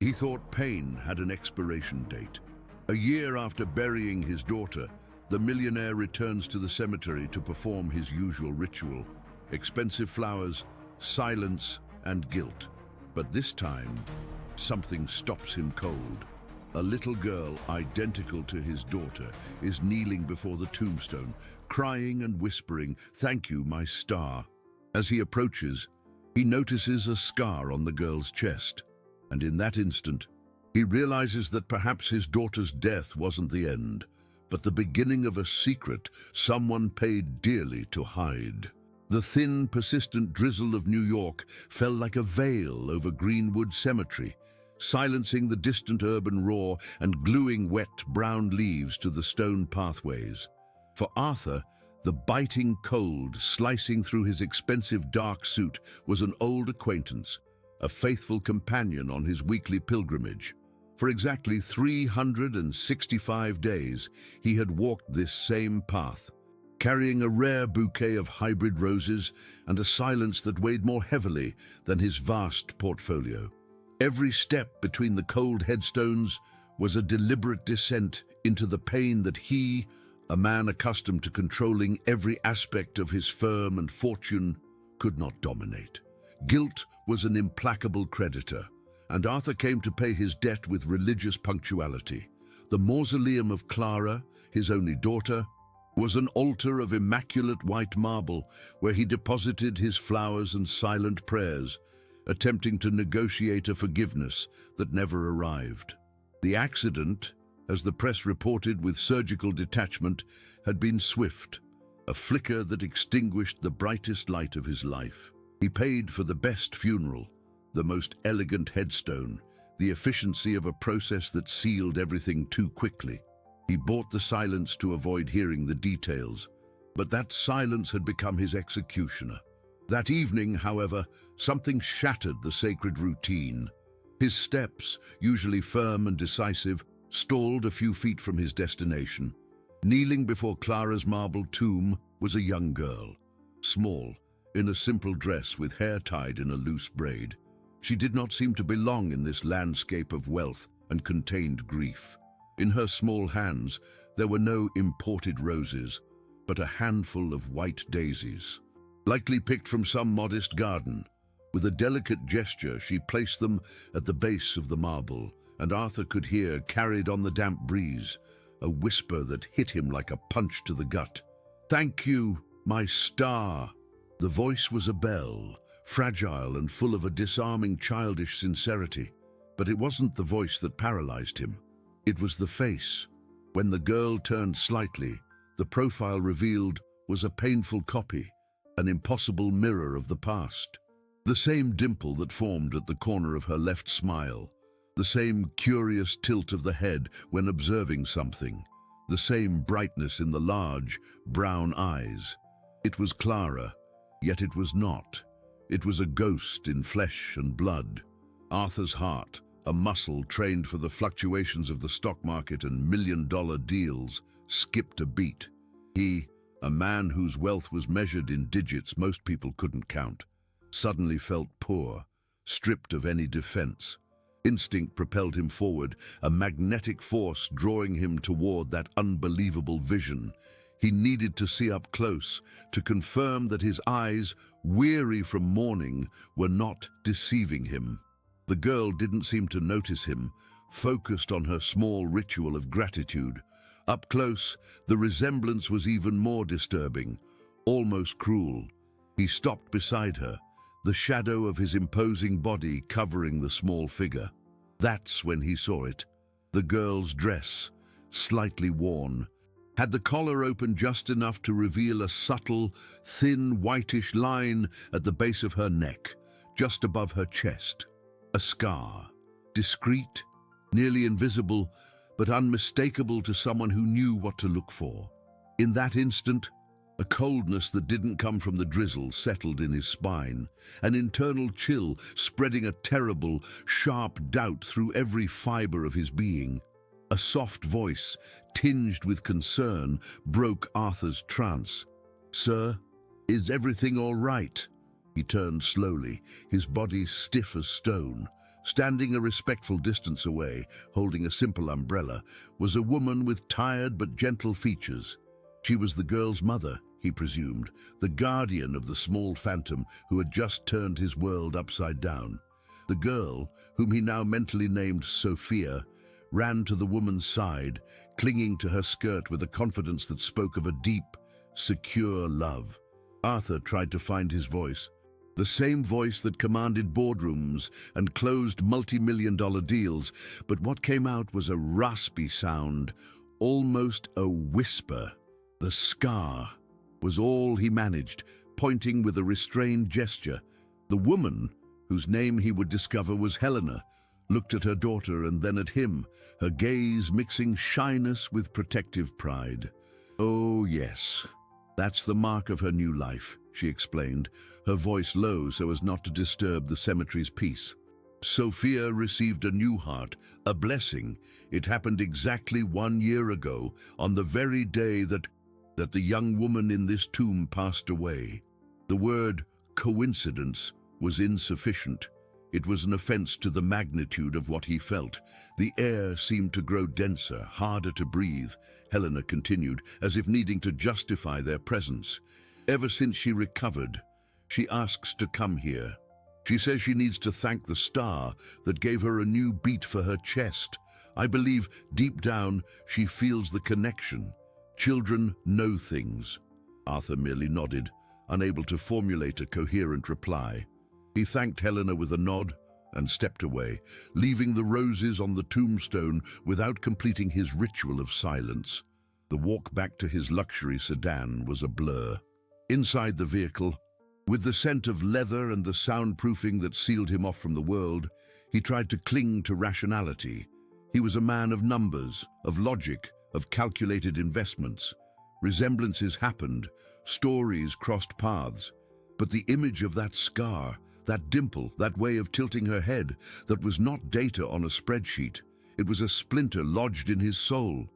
He thought pain had an expiration date. A year after burying his daughter, the millionaire returns to the cemetery to perform his usual ritual: expensive flowers, silence, and guilt. But this time, something stops him cold. A little girl, identical to his daughter, is kneeling before the tombstone, crying and whispering, "Thank you, my star." As he approaches, he notices a scar on the girl's chest, and in that instant, he realizes that perhaps his daughter's death wasn't the end, but the beginning of a secret someone paid dearly to hide. The thin, persistent drizzle of New York fell like a veil over Greenwood Cemetery, silencing the distant urban roar and gluing wet brown leaves to the stone pathways. For Arthur, the biting cold slicing through his expensive dark suit was an old acquaintance, a faithful companion on his weekly pilgrimage. For exactly 365 days, he had walked this same path, carrying a rare bouquet of hybrid roses and a silence that weighed more heavily than his vast portfolio. Every step between the cold headstones was a deliberate descent into the pain that he, a man accustomed to controlling every aspect of his firm and fortune, could not dominate. Guilt was an implacable creditor, and Arthur came to pay his debt with religious punctuality. The mausoleum of Clara, his only daughter, was an altar of immaculate white marble where he deposited his flowers and silent prayers, attempting to negotiate a forgiveness that never arrived. The accident, as the press reported with surgical detachment, had been swift, a flicker that extinguished the brightest light of his life. He paid for the best funeral, the most elegant headstone, the efficiency of a process that sealed everything too quickly. He bought the silence to avoid hearing the details, but that silence had become his executioner. That evening, however, something shattered the sacred routine. His steps, usually firm and decisive, stalled a few feet from his destination. Kneeling before Clara's marble tomb was a young girl, small, in a simple dress with hair tied in a loose braid. She did not seem to belong in this landscape of wealth and contained grief. In her small hands, there were no imported roses, but a handful of white daisies, likely picked from some modest garden. With a delicate gesture, she placed them at the base of the marble, and Arthur could hear, carried on the damp breeze, a whisper that hit him like a punch to the gut. "Thank you, my star." The voice was a bell, fragile and full of a disarming childish sincerity. But it wasn't the voice that paralyzed him. It was the face. When the girl turned slightly, the profile revealed was a painful copy, an impossible mirror of the past. The same dimple that formed at the corner of her left smile, the same curious tilt of the head when observing something, the same brightness in the large, brown eyes. It was Clara, yet it was not. It was a ghost in flesh and blood. Arthur's heart, a muscle trained for the fluctuations of the stock market and million-dollar deals, skipped a beat. He, a man whose wealth was measured in digits most people couldn't count, suddenly felt poor, stripped of any defense. Instinct propelled him forward, a magnetic force drawing him toward that unbelievable vision. He needed to see up close, to confirm that his eyes, weary from mourning, were not deceiving him. The girl didn't seem to notice him, focused on her small ritual of gratitude. Up close, the resemblance was even more disturbing, almost cruel. He stopped beside her, the shadow of his imposing body covering the small figure. That's when he saw it. The girl's dress, slightly worn, had the collar open just enough to reveal a subtle, thin, whitish line at the base of her neck, just above her chest. A scar, discreet, nearly invisible, but unmistakable to someone who knew what to look for. In that instant, a coldness that didn't come from the drizzle settled in his spine, an internal chill spreading a terrible, sharp doubt through every fiber of his being. A soft voice, tinged with concern, broke Arthur's trance. "Sir, is everything all right?" He turned slowly, his body stiff as stone, Standing a respectful distance away, holding a simple umbrella, was a woman with tired but gentle features. She was the girl's mother, he presumed, the guardian of the small phantom who had just turned his world upside down. The girl, whom he now mentally named Sophia, ran to the woman's side, clinging to her skirt with a confidence that spoke of a deep, secure love. Arthur tried to find his voice, the same voice that commanded boardrooms and closed multi-million-dollar deals, but what came out was a raspy sound, almost a whisper. The scar was all he managed, pointing with a restrained gesture. The woman, whose name he would discover was Helena, looked at her daughter and then at him, her gaze mixing shyness with protective pride. "Oh, yes, that's the mark of her new life," she explained, her voice low so as not to disturb the cemetery's peace. Sophia received a new heart, a blessing. It happened exactly 1 year ago, on the very day that the young woman in this tomb passed away. The word coincidence was insufficient. It was an offense to the magnitude of what he felt. The air seemed to grow denser, harder to breathe, Helena continued, as if needing to justify their presence. Ever since she recovered, she asks to come here. She says she needs to thank the star that gave her a new beat for her chest. I believe deep down she feels the connection. Children know things. Arthur merely nodded, unable to formulate a coherent reply. He thanked Helena with a nod and stepped away, leaving the roses on the tombstone without completing his ritual of silence. The walk back to his luxury sedan was a blur. Inside the vehicle, with the scent of leather and the soundproofing that sealed him off from the world, he tried to cling to rationality. He was a man of numbers, of logic, of calculated investments. Resemblances happened, stories crossed paths, but the image of that scar, that dimple, that way of tilting her head, that was not data on a spreadsheet. It was a splinter lodged in his soul.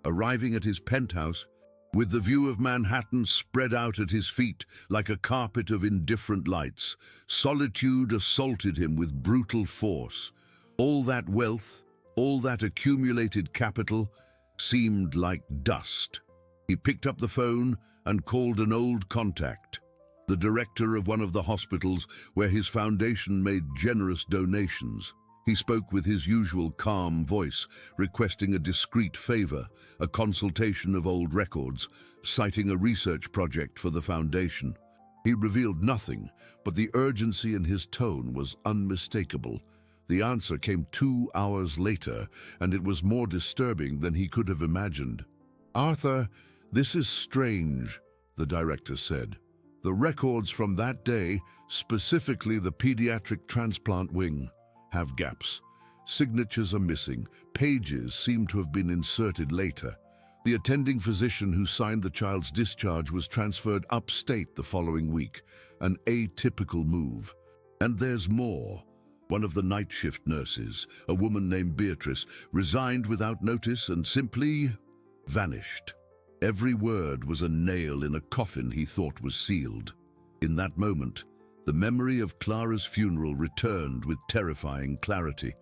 Arriving at his penthouse, with the view of Manhattan spread out at his feet like a carpet of indifferent lights, solitude assaulted him with brutal force. All that wealth, all that accumulated capital, seemed like dust. He picked up the phone and called an old contact, the director of one of the hospitals where his foundation made generous donations. He spoke with his usual calm voice, requesting a discreet favor, a consultation of old records, citing a research project for the foundation. He revealed nothing, but the urgency in his tone was unmistakable. The answer came 2 hours later, and it was more disturbing than he could have imagined. "Arthur, this is strange," the director said. "The records from that day, specifically the pediatric transplant wing, have gaps. Signatures are missing. Pages seem to have been inserted later. The attending physician who signed the child's discharge was transferred upstate the following week, an atypical move. And there's more. One of the night shift nurses, a woman named Beatrice, resigned without notice and simply vanished. Every word was a nail in a coffin he thought was sealed. In that moment, the memory of Clara's funeral returned with terrifying clarity.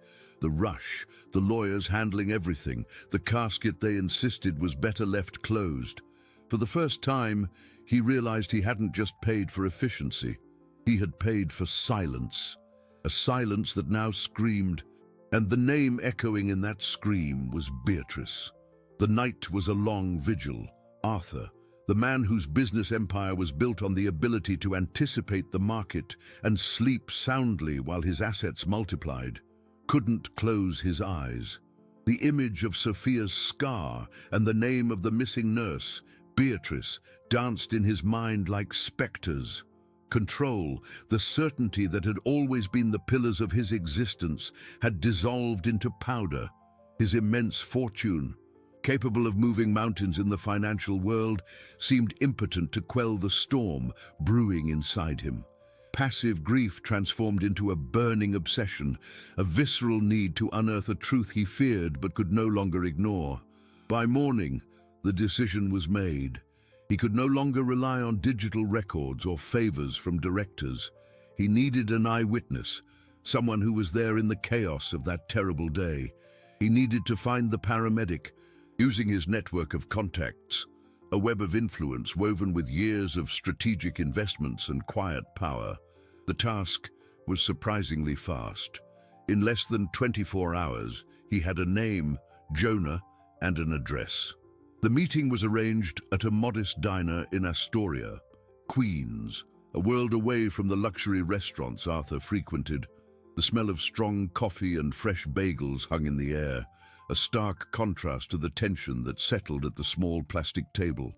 The rush, the lawyers handling everything, the casket they insisted was better left closed. For the first time, he realized he hadn't just paid for efficiency. He had paid for silence. A silence that now screamed, and the name echoing in that scream was Beatrice. The night was a long vigil. Arthur, the man whose business empire was built on the ability to anticipate the market and sleep soundly while his assets multiplied, couldn't close his eyes. The image of Sophia's scar and the name of the missing nurse, Beatrice, danced in his mind like specters. Control, the certainty that had always been the pillars of his existence, had dissolved into powder. His immense fortune, capable of moving mountains in the financial world, seemed impotent to quell the storm brewing inside him. Passive grief transformed into a burning obsession, a visceral need to unearth a truth he feared but could no longer ignore. By morning, the decision was made. He could no longer rely on digital records or favors from directors. He needed an eyewitness, someone who was there in the chaos of that terrible day. He needed to find the paramedic, using his network of contacts, a web of influence woven with years of strategic investments and quiet power. The task was surprisingly fast. In less than 24 hours, he had a name, Jonah, and an address. The meeting was arranged at a modest diner in Astoria, Queens, a world away from the luxury restaurants Arthur frequented. The smell of strong coffee and fresh bagels hung in the air, a stark contrast to the tension that settled at the small plastic table.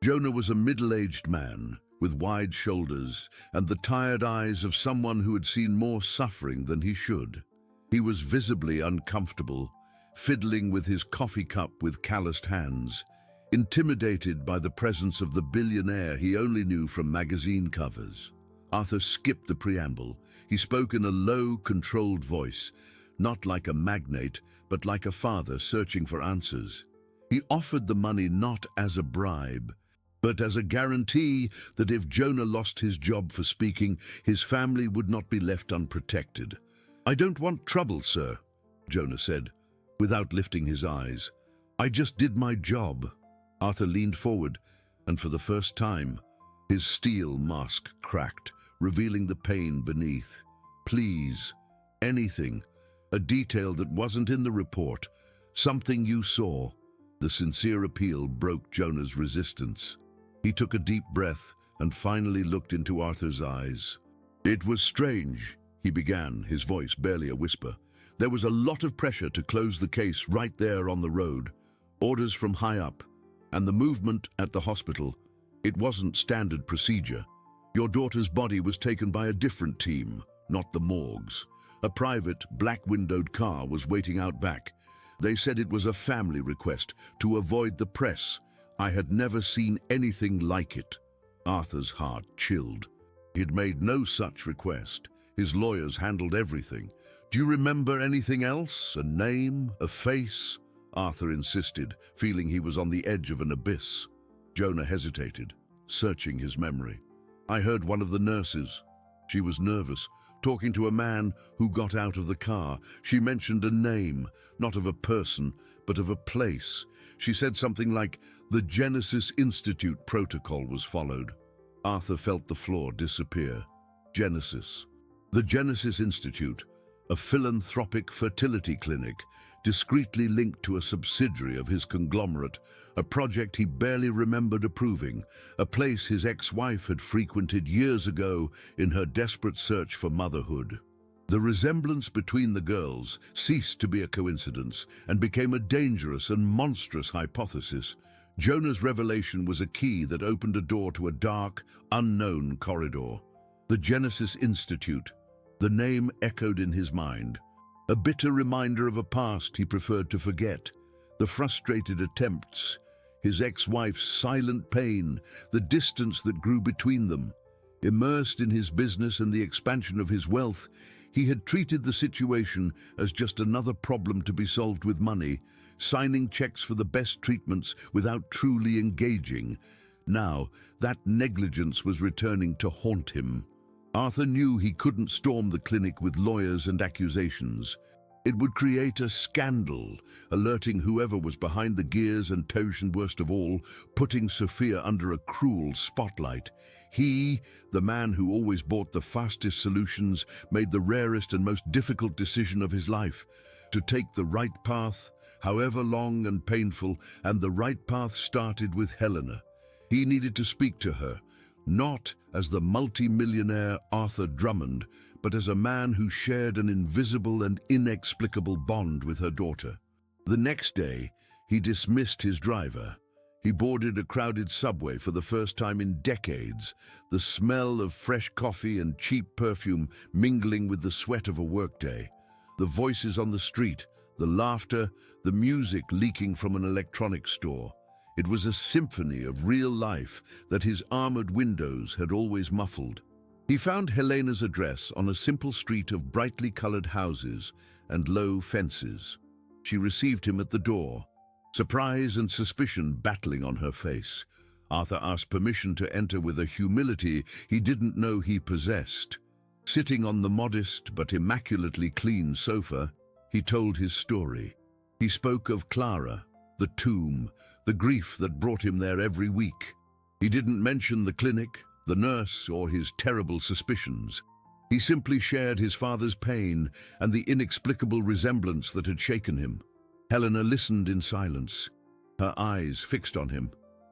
Jonah was a middle-aged man, with wide shoulders and the tired eyes of someone who had seen more suffering than he should. He was visibly uncomfortable, fiddling with his coffee cup with calloused hands, intimidated by the presence of the billionaire he only knew from magazine covers. Arthur skipped the preamble. He spoke in a low, controlled voice, not like a magnate, but like a father searching for answers. He offered the money not as a bribe, but as a guarantee that if Jonah lost his job for speaking, his family would not be left unprotected. "I don't want trouble, sir," Jonah said, without lifting his eyes. "I just did my job." Arthur leaned forward, and for the first time, his steel mask cracked, revealing the pain beneath. "Please, anything, a detail that wasn't in the report, something you saw." The sincere appeal broke Jonah's resistance. He took a deep breath and finally looked into Arthur's eyes. "It was strange," he began, his voice barely a whisper. "There was a lot of pressure to close the case right there on the road, orders from high up, and the movement at the hospital. It wasn't standard procedure. Your daughter's body was taken by a different team, not the morgues. A private, black-windowed car was waiting out back. They said it was a family request to avoid the press. I had never seen anything like it." Arthur's heart chilled. He'd made no such request. His lawyers handled everything. "Do you remember anything else? A name? A face?" Arthur insisted, feeling he was on the edge of an abyss. Jonah hesitated, searching his memory. "I heard one of the nurses. She was nervous, talking to a man who got out of the car. She mentioned a name, not of a person, but of a place. She said something like, 'The Genesis Institute protocol was followed.'" Arthur felt the floor disappear. Genesis. The Genesis Institute, a philanthropic fertility clinic, discreetly linked to a subsidiary of his conglomerate, a project he barely remembered approving, a place his ex-wife had frequented years ago in her desperate search for motherhood. The resemblance between the girls ceased to be a coincidence and became a dangerous and monstrous hypothesis. Jonah's revelation was a key that opened a door to a dark, unknown corridor. The Genesis Institute. The name echoed in his mind, a bitter reminder of a past he preferred to forget, the frustrated attempts, his ex-wife's silent pain, the distance that grew between them. Immersed in his business and the expansion of his wealth, he had treated the situation as just another problem to be solved with money, signing checks for the best treatments without truly engaging. Now, that negligence was returning to haunt him. Arthur knew he couldn't storm the clinic with lawyers and accusations. It would create a scandal, alerting whoever was behind the gears and worst of all, putting Sophia under a cruel spotlight. He, the man who always bought the fastest solutions, made the rarest and most difficult decision of his life, to take the right path, however long and painful, and the right path started with Helena. He needed to speak to her, not as the multi-millionaire Arthur Drummond, but as a man who shared an invisible and inexplicable bond with her daughter. The next day, he dismissed his driver. He boarded a crowded subway for the first time in decades, the smell of fresh coffee and cheap perfume mingling with the sweat of a workday. The voices on the street, the laughter, the music leaking from an electronics store. It was a symphony of real life that his armored windows had always muffled. He found Helena's address on a simple street of brightly colored houses and low fences. She received him at the door, surprise and suspicion battling on her face. Arthur asked permission to enter with a humility he didn't know he possessed. Sitting on the modest but immaculately clean sofa, he told his story. He spoke of Clara, the tomb, the grief that brought him there every week. He didn't mention the clinic, the nurse, or his terrible suspicions. He simply shared his father's pain and the inexplicable resemblance that had shaken him. Helena listened in silence, her eyes fixed on him,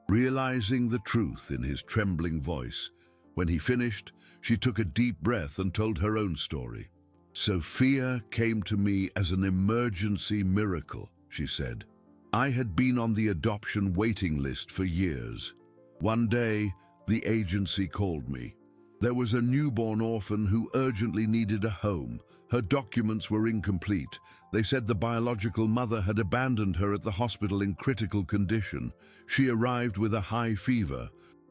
realizing the truth in his trembling voice. When he finished, she took a deep breath and told her own story. "Sophia came to me as an emergency miracle," she said. "I had been on the adoption waiting list for years. One day, the agency called me. There was a newborn orphan who urgently needed a home. Her documents were incomplete. They said the biological mother had abandoned her at the hospital in critical condition. She arrived with a high fever,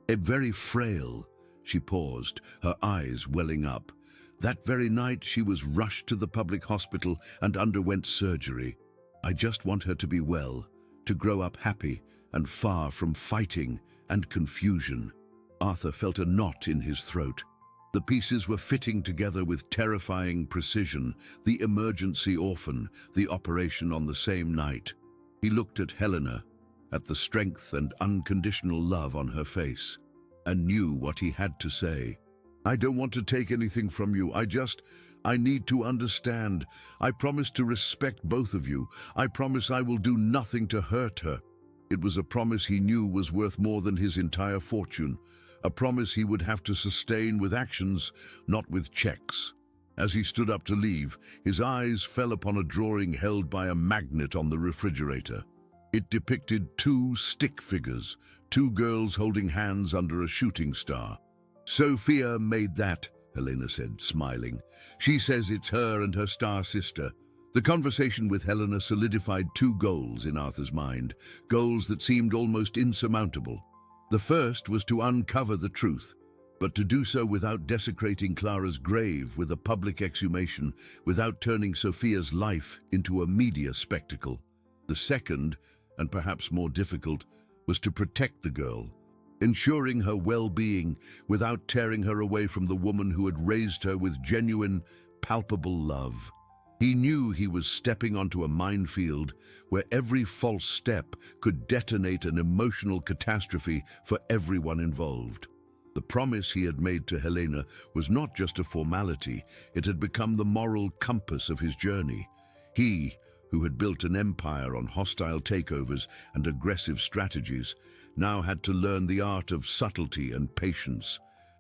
very frail." She paused, her eyes welling up. "That very night, she was rushed to the public hospital and underwent surgery. I just want her to be well, to grow up happy and far from fighting and confusion." Arthur felt a knot in his throat. The pieces were fitting together with terrifying precision: the emergency orphan, the operation on the same night. He looked at Helena, at the strength and unconditional love on her face, and knew what he had to say. "I don't want to take anything from you. I need to understand. I promise to respect both of you. I promise I will do nothing to hurt her." It was a promise he knew was worth more than his entire fortune. A promise he would have to sustain with actions, not with checks. As he stood up to leave, his eyes fell upon a drawing held by a magnet on the refrigerator. It depicted two stick figures, two girls holding hands under a shooting star. "Sophia made that," Helena said, smiling. "She says it's her and her star sister." The conversation with Helena solidified two goals in Arthur's mind, goals that seemed almost insurmountable. The first was to uncover the truth, but to do so without desecrating Clara's grave with a public exhumation, without turning Sophia's life into a media spectacle. The second, and perhaps more difficult, was to protect the girl, ensuring her well-being without tearing her away from the woman who had raised her with genuine, palpable love. He knew he was stepping onto a minefield where every false step could detonate an emotional catastrophe for everyone involved. The promise he had made to Helena was not just a formality, it had become the moral compass of his journey. He, who had built an empire on hostile takeovers and aggressive strategies, now had to learn the art of subtlety and patience.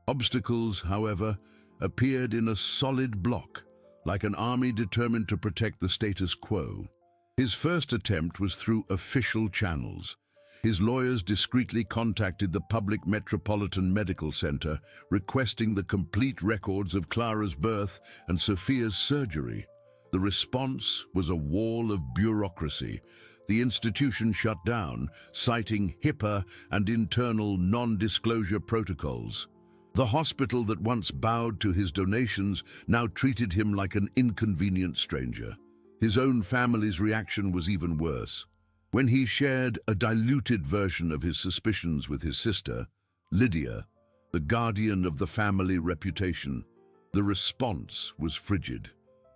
Obstacles, however, appeared in a solid block, like an army determined to protect the status quo. His first attempt was through official channels. His lawyers discreetly contacted the public Metropolitan Medical Center, requesting the complete records of Clara's birth and Sophia's surgery. The response was a wall of bureaucracy. The institution shut down, citing HIPAA and internal non-disclosure protocols. The hospital that once bowed to his donations now treated him like an inconvenient stranger. His own family's reaction was even worse. When he shared a diluted version of his suspicions with his sister, Lydia, the guardian of the family reputation, the response was frigid.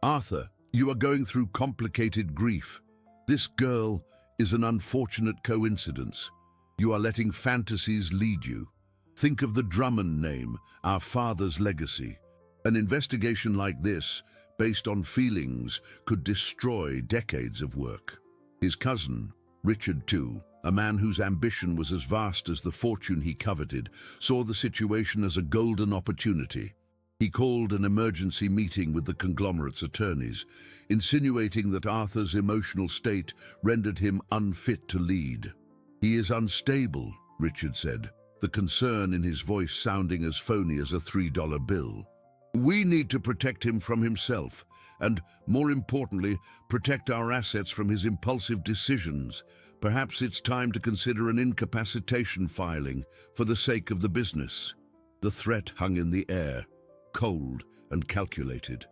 "Arthur, you are going through complicated grief. This girl is an unfortunate coincidence. You are letting fantasies lead you. Think of the Drummond name, our father's legacy. An investigation like this, based on feelings, could destroy decades of work." His cousin, Richard too, a man whose ambition was as vast as the fortune he coveted, saw the situation as a golden opportunity. He called an emergency meeting with the conglomerate's attorneys, insinuating that Arthur's emotional state rendered him unfit to lead. "He is unstable," Richard said, the concern in his voice sounding as phony as a $3 bill. "We need to protect him from himself, and, more importantly, protect our assets from his impulsive decisions. Perhaps it's time to consider an incapacitation filing for the sake of the business." The threat hung in the air, cold and calculated.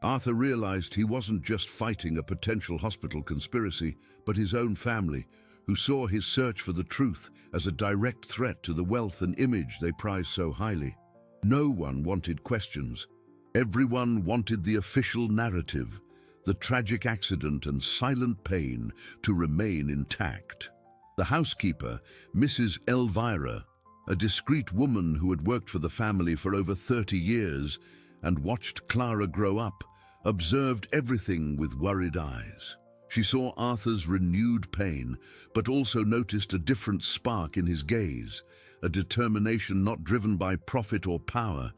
Arthur realized he wasn't just fighting a potential hospital conspiracy, but his own family, who saw his search for the truth as a direct threat to the wealth and image they prized so highly. No one wanted questions. Everyone wanted the official narrative, the tragic accident and silent pain to remain intact. The housekeeper, Mrs. Elvira, a discreet woman who had worked for the family for over 30 years and watched Clara grow up, observed everything with worried eyes. She saw Arthur's renewed pain, but also noticed a different spark in his gaze, a determination not driven by profit or power,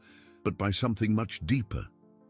but by something much deeper.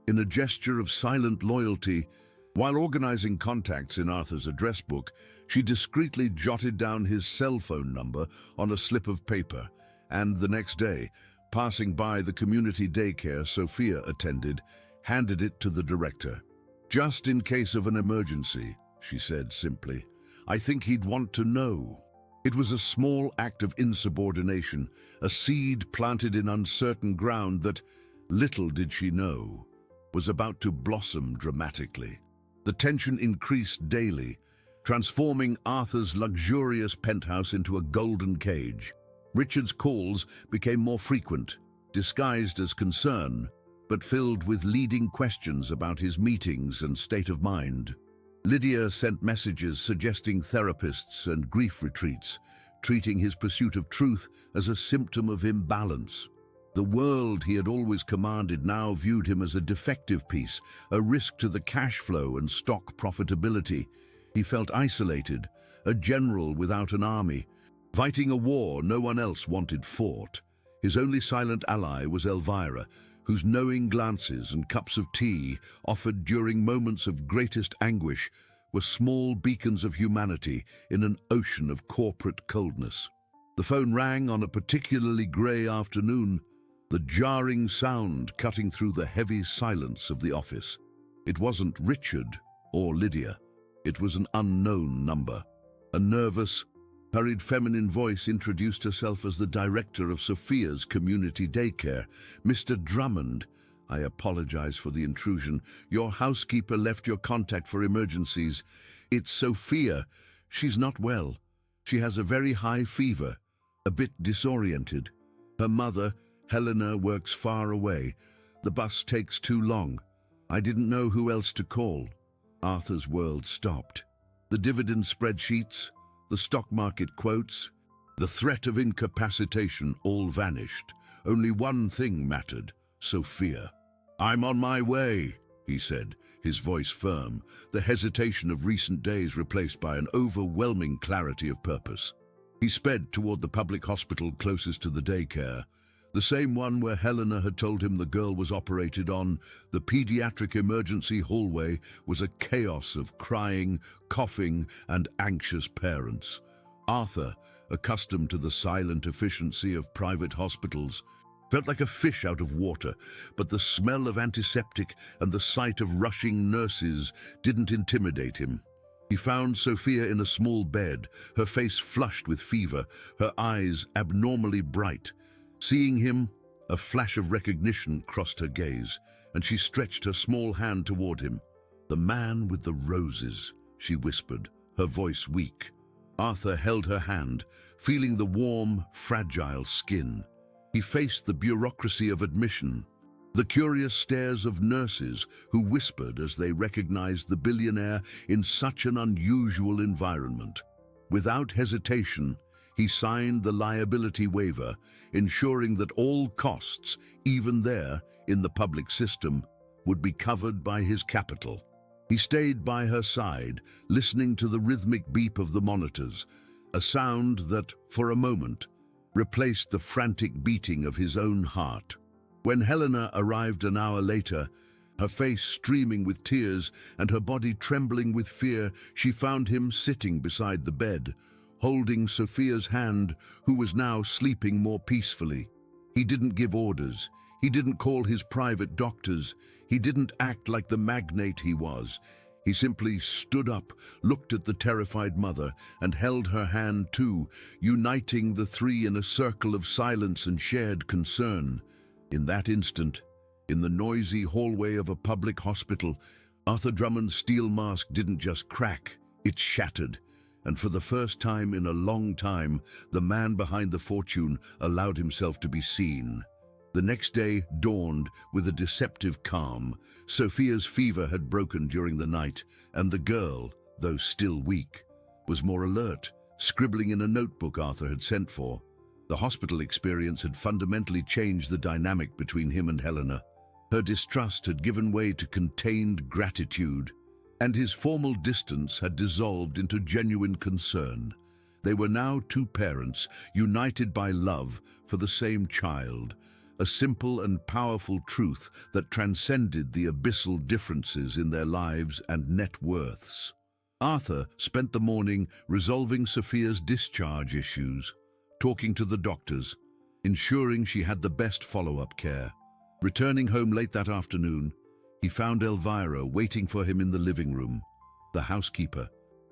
In a gesture of silent loyalty, while organizing contacts in Arthur's address book, she discreetly jotted down his cell phone number on a slip of paper, and the next day, passing by the community daycare Sophia attended, handed it to the director. "Just in case of an emergency," she said simply. "I think he'd want to know." It was a small act of insubordination, a seed planted in uncertain ground that, little did she know, was about to blossom dramatically. The tension increased daily, transforming Arthur's luxurious penthouse into a golden cage. Richard's calls became more frequent, disguised as concern, but filled with leading questions about his meetings and state of mind. Lydia sent messages suggesting therapists and grief retreats, treating his pursuit of truth as a symptom of imbalance. The world he had always commanded now viewed him as a defective piece, a risk to the cash flow and stock profitability. He felt isolated, a general without an army, fighting a war no one else wanted fought. His only silent ally was Elvira, whose knowing glances and cups of tea, offered during moments of greatest anguish, were small beacons of humanity in an ocean of corporate coldness. The phone rang on a particularly grey afternoon, the jarring sound cutting through the heavy silence of the office. It wasn't Richard or Lydia. It was an unknown number. A nervous, hurried feminine voice introduced herself as the director of Sophia's community daycare. "Mr. Drummond, I apologize for the intrusion. Your housekeeper left your contact for emergencies. It's Sophia. She's not well. She has a very high fever, a bit disoriented. Her mother, Helena, works far away. The bus takes too long. I didn't know who else to call." Arthur's world stopped. The dividend spreadsheets, the stock market quotes, the threat of incapacitation all vanished. Only one thing mattered: Sophia. "I'm on my way," he said, his voice firm, the hesitation of recent days replaced by an overwhelming clarity of purpose. He sped toward the public hospital closest to the daycare, the same one where Helena had told him the girl was operated on. The pediatric emergency hallway was a chaos of crying, coughing, and anxious parents. Arthur, accustomed to the silent efficiency of private hospitals, felt like a fish out of water, but the smell of antiseptic and the sight of rushing nurses didn't intimidate him. He found Sophia in a small bed, her face flushed with fever, her eyes abnormally bright. Seeing him, a flash of recognition crossed her gaze, and she stretched her small hand toward him. "The man with the roses," she whispered, her voice weak. Arthur held her hand, feeling the warm, fragile skin. He faced the bureaucracy of admission, the curious stares of nurses who whispered as they recognized the billionaire in such an unusual environment. Without hesitation, he signed the liability waiver, ensuring that all costs, even there in the public system, would be covered by his capital. He stayed by her side, listening to the rhythmic beep of the monitors, a sound that, for a moment, replaced the frantic beating of his own heart. When Helena arrived an hour later, her face streaming with tears and her body trembling with fear, she found him sitting beside the bed, holding Sophia's hand, who was now sleeping more peacefully. He didn't give orders. He didn't call his private doctors. He didn't act like the magnate he was. He simply stood up, looked at the terrified mother, and held her hand too, uniting the three in a circle of silence and shared concern. In that instant, in the noisy hallway of a public hospital, Arthur Drummond's steel mask didn't just crack, it shattered. And for the first time in a long time, the man behind the fortune allowed himself to be seen. The next day dawned with a deceptive calm. Sophia's fever had broken during the night, and the girl, though still weak, was more alert, scribbling in a notebook Arthur had sent for. The hospital experience had fundamentally changed the dynamic between him and Helena. Her distrust had given way to contained gratitude, and his formal distance had dissolved into genuine concern. They were now two parents, united by love for the same child, a simple and powerful truth that transcended the abyssal differences in their lives and net worths. Arthur spent the morning resolving Sophia's discharge issues, talking to the doctors, ensuring she had the best follow-up care. Returning home late that afternoon, he found Elvira waiting for him in the living room. The housekeeper,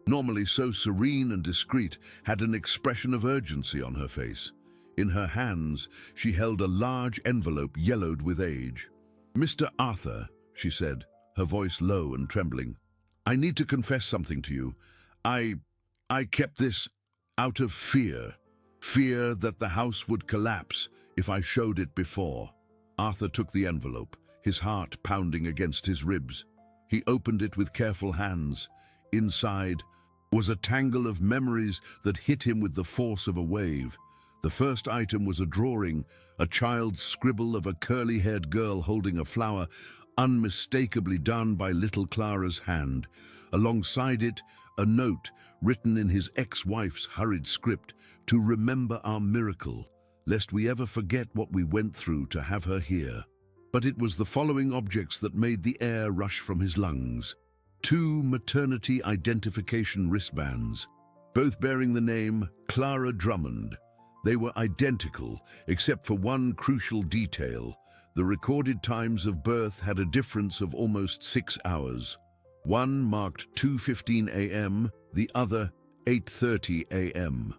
normally so serene and discreet, had an expression of urgency on her face. In her hands, she held a large envelope yellowed with age. "Mr. Arthur," she said, her voice low and trembling, "I need to confess something to you. I kept this out of fear. Fear that the house would collapse if I showed it before." Arthur took the envelope, his heart pounding against his ribs. He opened it with careful hands. Inside was a tangle of memories that hit him with the force of a wave. The first item was a drawing, a child's scribble of a curly-haired girl holding a flower, unmistakably done by little Clara's hand. Alongside it, a note written in his ex-wife's hurried script, "To remember our miracle, lest we ever forget what we went through to have her here." But it was the following objects that made the air rush from his lungs. 2 maternity identification wristbands, both bearing the name Clara Drummond. They were identical, except for one crucial detail. The recorded times of birth had a difference of almost 6 hours. One marked 2:15 a.m., the other 8:30 a.m.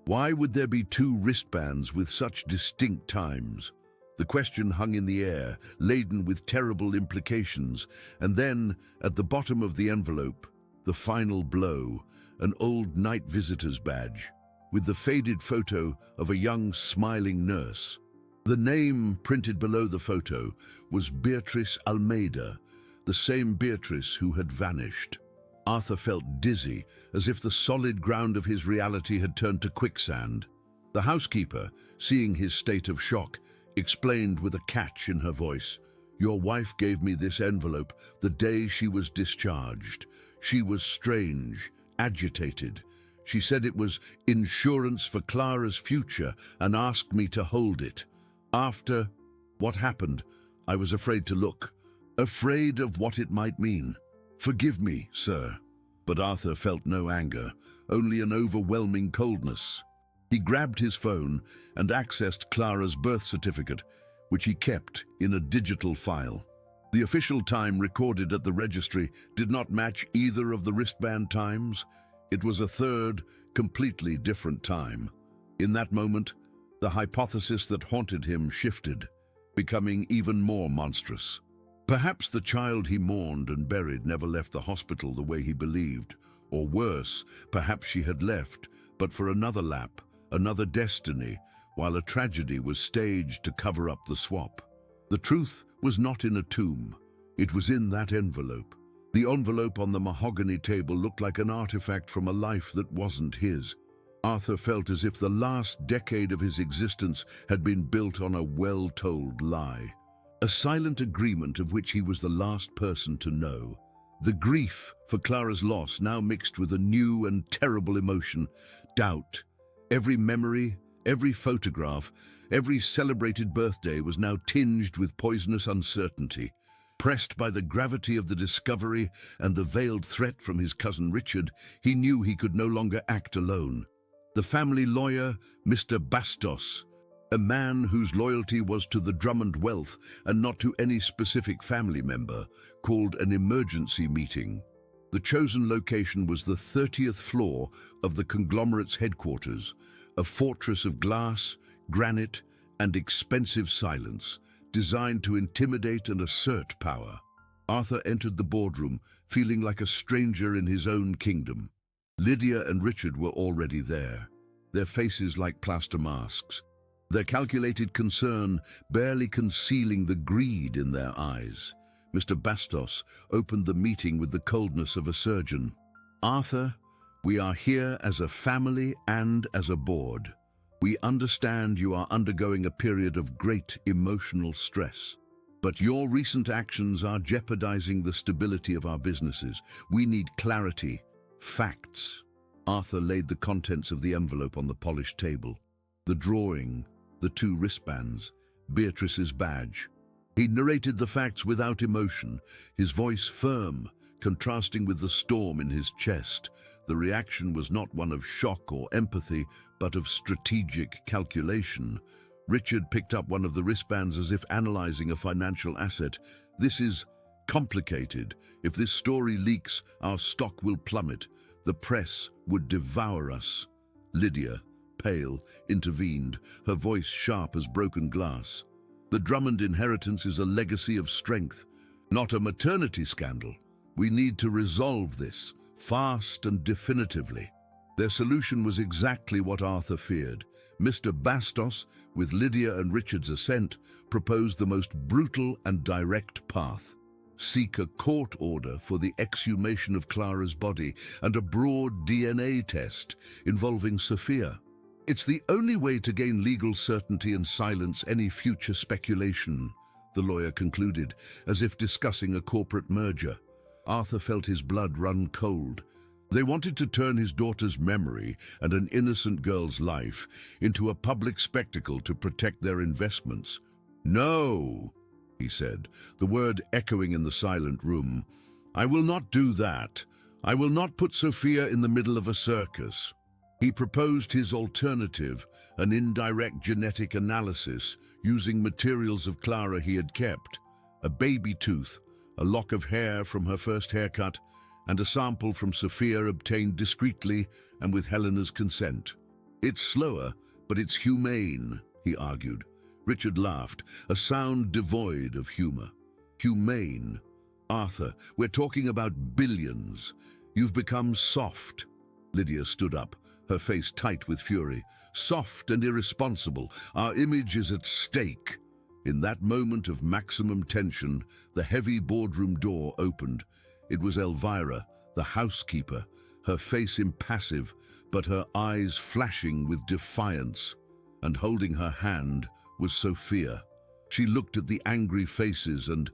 Why would there be 2 wristbands with such distinct times? The question hung in the air, laden with terrible implications. And then, at the bottom of the envelope, the final blow, an old night visitor's badge, with the faded photo of a young, smiling nurse. The name printed below the photo was Beatrice Almeida, the same Beatrice who had vanished. Arthur felt dizzy, as if the solid ground of his reality had turned to quicksand. The housekeeper, seeing his state of shock, explained with a catch in her voice, "Your wife gave me this envelope the day she was discharged. She was strange, agitated. She said it was insurance for Clara's future and asked me to hold it. After what happened, I was afraid to look, afraid of what it might mean. Forgive me, sir." But Arthur felt no anger, only an overwhelming coldness. He grabbed his phone and accessed Clara's birth certificate, which he kept in a digital file. The official time recorded at the registry did not match either of the wristband times. It was a third, completely different time. In that moment, the hypothesis that haunted him shifted, becoming even more monstrous. Perhaps the child he mourned and buried never left the hospital the way he believed. Or worse, perhaps she had left, but for another lap, another destiny, while a tragedy was staged to cover up the swap. The truth was not in a tomb. It was in that envelope. The envelope on the mahogany table looked like an artifact from a life that wasn't his. Arthur felt as if the last decade of his existence had been built on a well-told lie. A silent agreement of which he was the last person to know. The grief for Clara's loss now mixed with a new and terrible emotion, doubt. Every memory, every photograph, every celebrated birthday was now tinged with poisonous uncertainty. Pressed by the gravity of the discovery and the veiled threat from his cousin Richard, he knew he could no longer act alone. The family lawyer, Mr. Bastos, a man whose loyalty was to the Drummond wealth and not to any specific family member, called an emergency meeting. The chosen location was the 30th floor of the conglomerate's headquarters, a fortress of glass, granite, and expensive silence, designed to intimidate and assert power. Arthur entered the boardroom, feeling like a stranger in his own kingdom. Lydia and Richard were already there, their faces like plaster masks. their calculated concern barely concealing the greed in their eyes. Mr. Bastos opened the meeting with the coldness of a surgeon. "Arthur, we are here as a family and as a board. We understand you are undergoing a period of great emotional stress. But your recent actions are jeopardizing the stability of our businesses. We need clarity, facts." Arthur laid the contents of the envelope on the polished table. The drawing, the 2 wristbands, Beatrice's badge. He narrated the facts without emotion, his voice firm, contrasting with the storm in his chest. The reaction was not one of shock or empathy, but of strategic calculation. Richard picked up one of the wristbands as if analyzing a financial asset. "This is complicated. If this story leaks, our stock will plummet. The press would devour us." Lydia, pale, intervened, her voice sharp as broken glass. "The Drummond inheritance is a legacy of strength, not a maternity scandal. We need to resolve this, fast and definitively." Their solution was exactly what Arthur feared. Mr. Bastos, with Lydia and Richard's assent, proposed the most brutal and direct path. Seek a court order for the exhumation of Clara's body and a broad DNA test involving Sophia. "It's the only way to gain legal certainty and silence any future speculation," the lawyer concluded, as if discussing a corporate merger. Arthur felt his blood run cold. They wanted to turn his daughter's memory and an innocent girl's life into a public spectacle to protect their investments. "No," he said, the word echoing in the silent room. "I will not do that. I will not put Sophia in the middle of a circus." He proposed his alternative, an indirect genetic analysis using materials of Clara he had kept: a baby tooth, a lock of hair from her first haircut, and a sample from Sophia obtained discreetly and with Helena's consent. "It's slower, but it's humane," he argued. Richard laughed, a sound devoid of humor. "Humane? Arthur, we're talking about billions. You've become soft." Lydia stood up, her face tight with fury. "Soft and irresponsible. Our image is at stake." In that moment of maximum tension, the heavy boardroom door opened. It was Elvira, the housekeeper, her face impassive, but her eyes flashing with defiance. And holding her hand was Sophia. She looked at the angry faces and,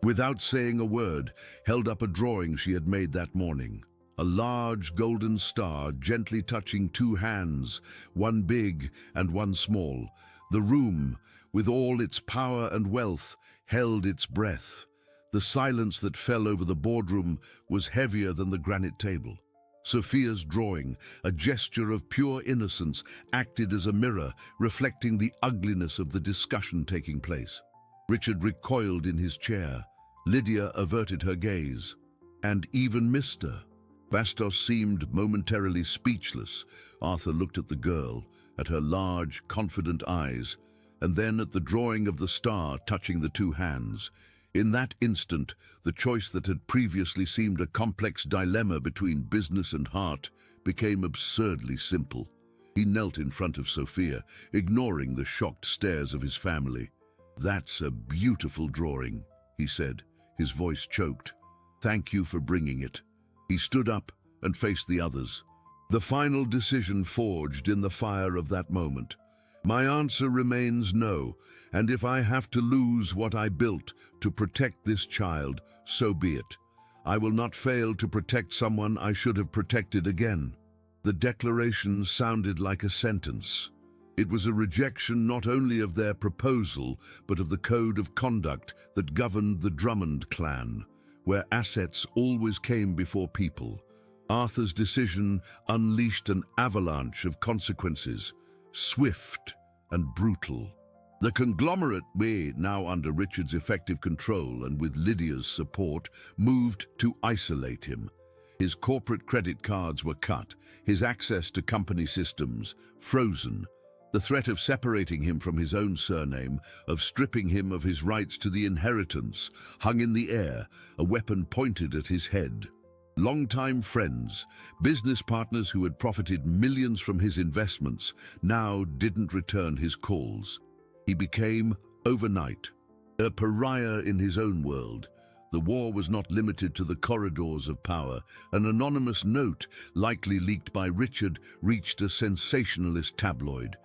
without saying a word, held up a drawing she had made that morning. A large golden star gently touching 2 hands, one big and one small. The room, with all its power and wealth, held its breath. The silence that fell over the boardroom was heavier than the granite table. Sophia's drawing, a gesture of pure innocence, acted as a mirror, reflecting the ugliness of the discussion taking place. Richard recoiled in his chair. Lydia averted her gaze. And even Mr. Bastos seemed momentarily speechless. Arthur looked at the girl, at her large, confident eyes, and then at the drawing of the star touching the 2 hands. In that instant, the choice that had previously seemed a complex dilemma between business and heart became absurdly simple. He knelt in front of Sophia, ignoring the shocked stares of his family. "That's a beautiful drawing," he said, his voice choked. "Thank you for bringing it." He stood up and faced the others. The final decision forged in the fire of that moment. "My answer remains no, and if I have to lose what I built to protect this child, so be it. I will not fail to protect someone I should have protected again." The declaration sounded like a sentence. It was a rejection not only of their proposal, but of the code of conduct that governed the Drummond clan, where assets always came before people. Arthur's decision unleashed an avalanche of consequences, swift and brutal. The conglomerate, now under Richard's effective control and with Lydia's support, moved to isolate him. His corporate credit cards were cut, his access to company systems frozen. The threat of separating him from his own surname, of stripping him of his rights to the inheritance, hung in the air, a weapon pointed at his head. Longtime friends, business partners who had profited millions from his investments, now didn't return his calls. He became, overnight, a pariah in his own world. The war was not limited to the corridors of power. An anonymous note, likely leaked by Richard, reached a sensationalist tabloid.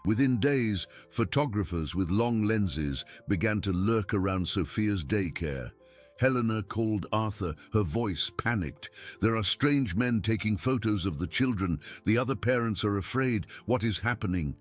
Within days, photographers with long lenses began to lurk around Sophia's daycare. Helena called Arthur, her voice panicked. "There are strange men taking photos of the children. The other parents are afraid. What is happening?"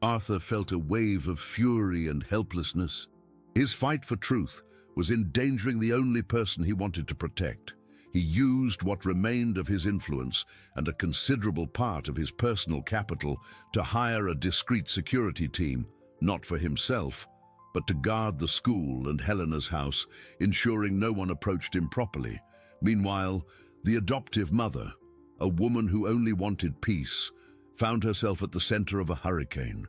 Arthur felt a wave of fury and helplessness. His fight for truth was endangering the only person he wanted to protect. He used what remained of his influence and a considerable part of his personal capital to hire a discreet security team, not for himself, but to guard the school and Helena's house, ensuring no one approached him properly. Meanwhile, the adoptive mother, a woman who only wanted peace, found herself at the center of a hurricane.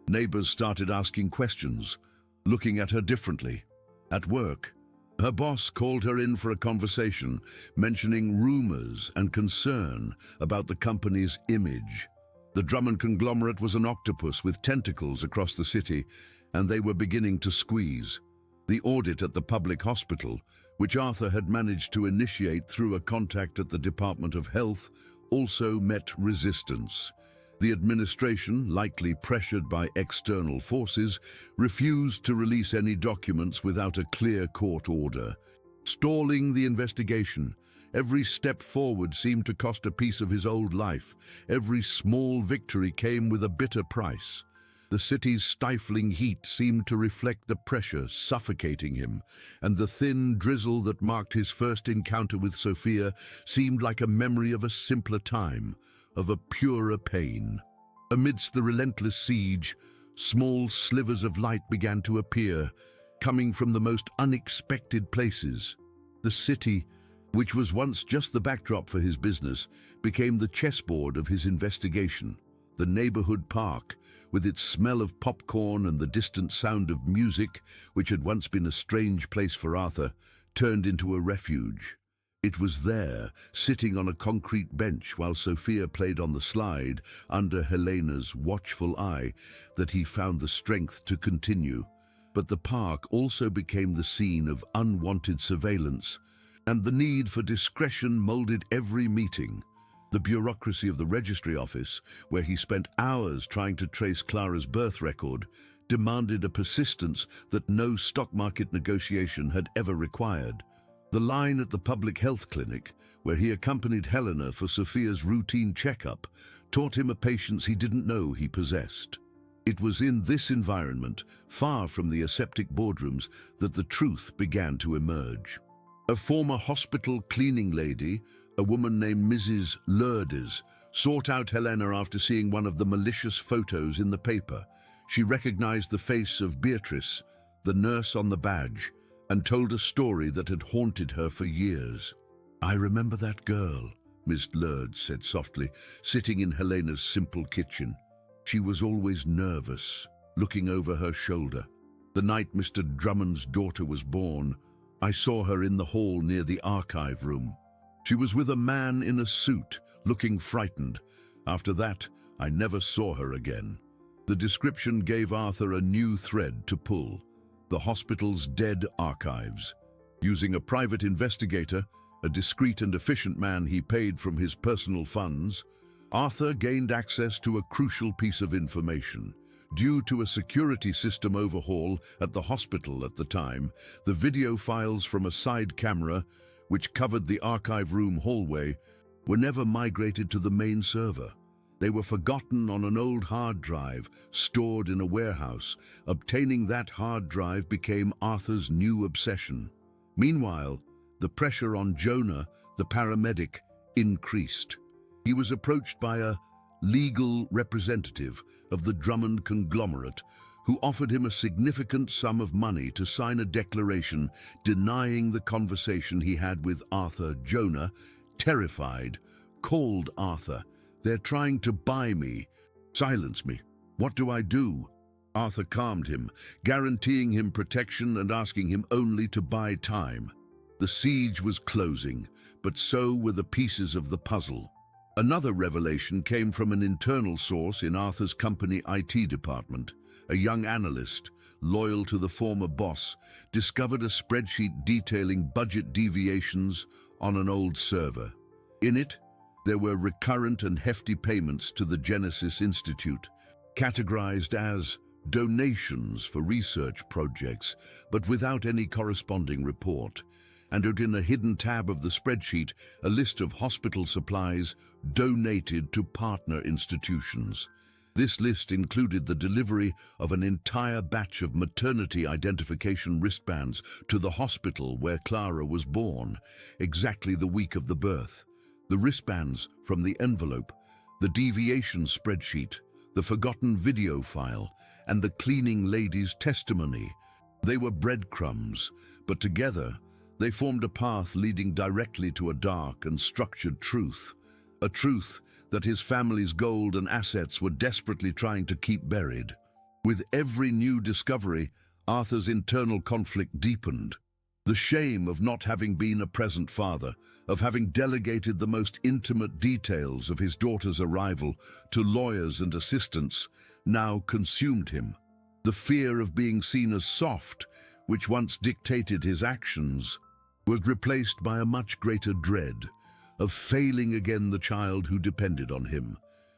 Neighbors started asking questions, looking at her differently. At work, her boss called her in for a conversation, mentioning rumors and concern about the company's image. The Drummond conglomerate was an octopus with tentacles across the city, and they were beginning to squeeze. The audit at the public hospital, which Arthur had managed to initiate through a contact at the Department of Health, also met resistance. The administration, likely pressured by external forces, refused to release any documents without a clear court order. Stalling the investigation, every step forward seemed to cost a piece of his old life. Every small victory came with a bitter price. The city's stifling heat seemed to reflect the pressure suffocating him, and the thin drizzle that marked his first encounter with Sophia seemed like a memory of a simpler time, of a purer pain. Amidst the relentless siege, small slivers of light began to appear, coming from the most unexpected places. The city, which was once just the backdrop for his business, became the chessboard of his investigation. The neighborhood park, with its smell of popcorn and the distant sound of music, which had once been a strange place for Arthur, turned into a refuge. It was there, sitting on a concrete bench while Sophia played on the slide, under Helena's watchful eye, that he found the strength to continue. But the park also became the scene of unwanted surveillance, and the need for discretion molded every meeting. The bureaucracy of the registry office, where he spent hours trying to trace Clara's birth record, demanded a persistence that no stock market negotiation had ever required. The line at the public health clinic, where he accompanied Helena for Sophia's routine checkup, taught him a patience he didn't know he possessed. It was in this environment, far from the aseptic boardrooms, that the truth began to emerge. A former hospital cleaning lady, a woman named Mrs. Lourdes, sought out Helena after seeing one of the malicious photos in the paper. She recognized the face of Beatrice, the nurse on the badge, and told a story that had haunted her for years. "I remember that girl," Miss Lourdes said softly, sitting in Helena's simple kitchen. "She was always nervous, looking over her shoulder. The night Mr. Drummond's daughter was born, I saw her in the hall near the archive room. She was with a man in a suit, looking frightened. After that, I never saw her again." The description gave Arthur a new thread to pull: the hospital's dead archives. Using a private investigator, a discreet and efficient man he paid from his personal funds, Arthur gained access to a crucial piece of information. Due to a security system overhaul at the hospital at the time, the video files from a side camera, which covered the archive room hallway, were never migrated to the main server. They were forgotten on an old hard drive stored in a warehouse. Obtaining that hard drive became Arthur's new obsession. Meanwhile, the pressure on Jonah, the paramedic, increased. He was approached by a legal representative of the Drummond conglomerate who offered him a significant sum of money to sign a declaration denying the conversation he had with Arthur. Jonah, terrified, called Arthur. "They're trying to buy me. Silence me. What do I do?" Arthur calmed him, guaranteeing him protection and asking him only to buy time. The siege was closing, but so were the pieces of the puzzle. Another revelation came from an internal source in Arthur's company IT department. A young analyst, loyal to the former boss, discovered a spreadsheet detailing budget deviations on an old server. In it, there were recurrent and hefty payments to the Genesis Institute, categorized as donations for research projects, but without any corresponding report. And in a hidden tab of the spreadsheet, a list of hospital supplies donated to partner institutions. This list included the delivery of an entire batch of maternity identification wristbands to the hospital where Clara was born, exactly the week of the birth. The wristbands from the envelope, the deviation spreadsheet, the forgotten video file, and the cleaning lady's testimony. They were breadcrumbs, but together they formed a path leading directly to a dark and structured truth. A truth that his family's gold and assets were desperately trying to keep buried. With every new discovery, Arthur's internal conflict deepened. The shame of not having been a present father, of having delegated the most intimate details of his daughter's arrival to lawyers and assistants, now consumed him. The fear of being seen as soft, which once dictated his actions, was replaced by a much greater dread of failing again the child who depended on him.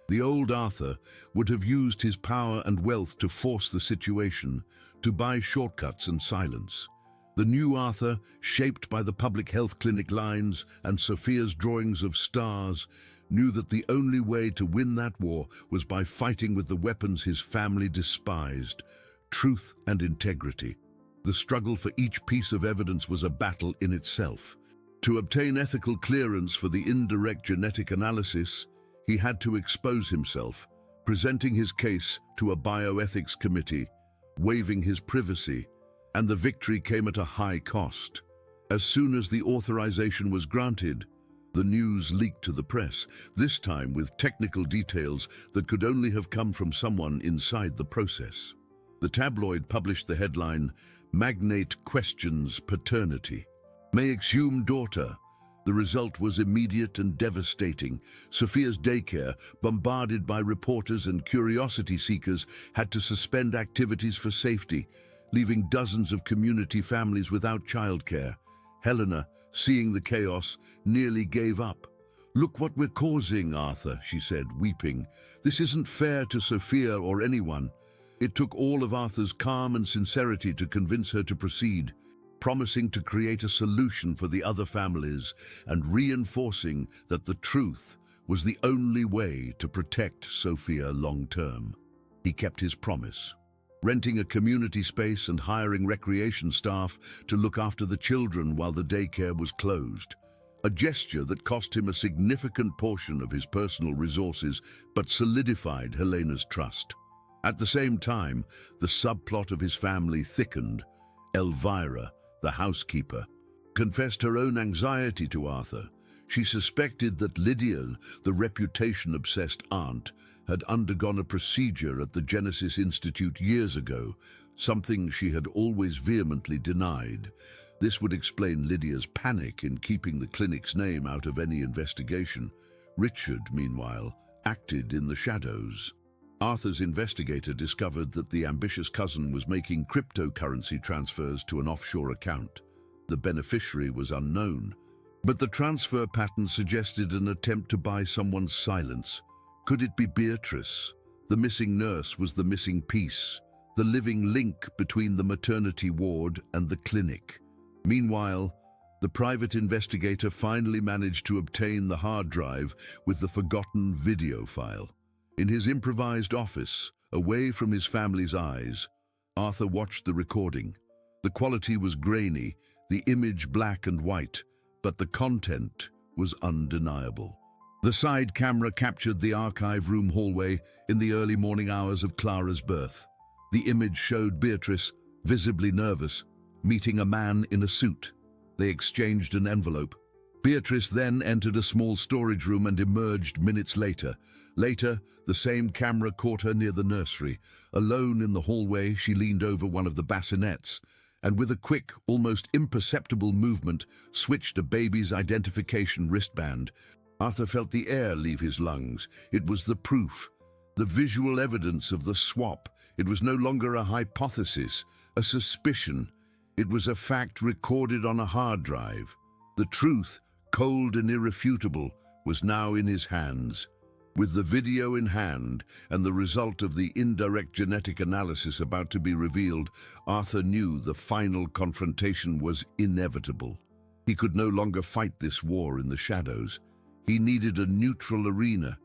The old Arthur would have used his power and wealth to force the situation, to buy shortcuts and silence. The new Arthur, shaped by the public health clinic lines and Sophia's drawings of stars, knew that the only way to win that war was by fighting with the weapons his family despised: truth and integrity. The struggle for each piece of evidence was a battle in itself. To obtain ethical clearance for the indirect genetic analysis, he had to expose himself, presenting his case to a bioethics committee, waiving his privacy, and the victory came at a high cost. As soon as the authorization was granted, the news leaked to the press, this time with technical details that could only have come from someone inside the process. The tabloid published the headline, "Magnate Questions Paternity. May exhume daughter." The result was immediate and devastating. Sophia's daycare, bombarded by reporters and curiosity seekers, had to suspend activities for safety, leaving dozens of community families without childcare. Helena, seeing the chaos, nearly gave up. "Look what we're causing, Arthur," she said, weeping. "This isn't fair to Sophia or anyone." It took all of Arthur's calm and sincerity to convince her to proceed, promising to create a solution for the other families and reinforcing that the truth was the only way to protect Sophia long-term. He kept his promise, renting a community space and hiring recreation staff to look after the children while the daycare was closed. A gesture that cost him a significant portion of his personal resources but solidified Helena's trust. At the same time, the subplot of his family thickened. Elvira, the housekeeper, confessed her own anxiety to Arthur. She suspected that Lydia, the reputation-obsessed aunt, had undergone a procedure at the Genesis Institute years ago, something she had always vehemently denied. This would explain Lydia's panic in keeping the clinic's name out of any investigation. Richard, meanwhile, acted in the shadows. Arthur's investigator discovered that the ambitious cousin was making cryptocurrency transfers to an offshore account. The beneficiary was unknown, but the transfer pattern suggested an attempt to buy someone's silence. Could it be Beatrice? The missing nurse was the missing piece, the living link between the maternity ward and the clinic. Meanwhile, the private investigator finally managed to obtain the hard drive with the forgotten video file. In his improvised office, away from his family's eyes, Arthur watched the recording. The quality was grainy, the image black and white, but the content was undeniable. The side camera captured the archive room hallway in the early morning hours of Clara's birth. The image showed Beatrice, visibly nervous, meeting a man in a suit. They exchanged an envelope. Beatrice then entered a small storage room and emerged minutes later. Later, the same camera caught her near the nursery. Alone in the hallway, she leaned over one of the bassinets. and with a quick, almost imperceptible movement, switched a baby's identification wristband. Arthur felt the air leave his lungs. It was the proof, the visual evidence of the swap. It was no longer a hypothesis, a suspicion. It was a fact recorded on a hard drive. The truth, cold and irrefutable, was now in his hands. With the video in hand and the result of the indirect genetic analysis about to be revealed, Arthur knew the final confrontation was inevitable. He could no longer fight this war in the shadows. He needed a neutral arena,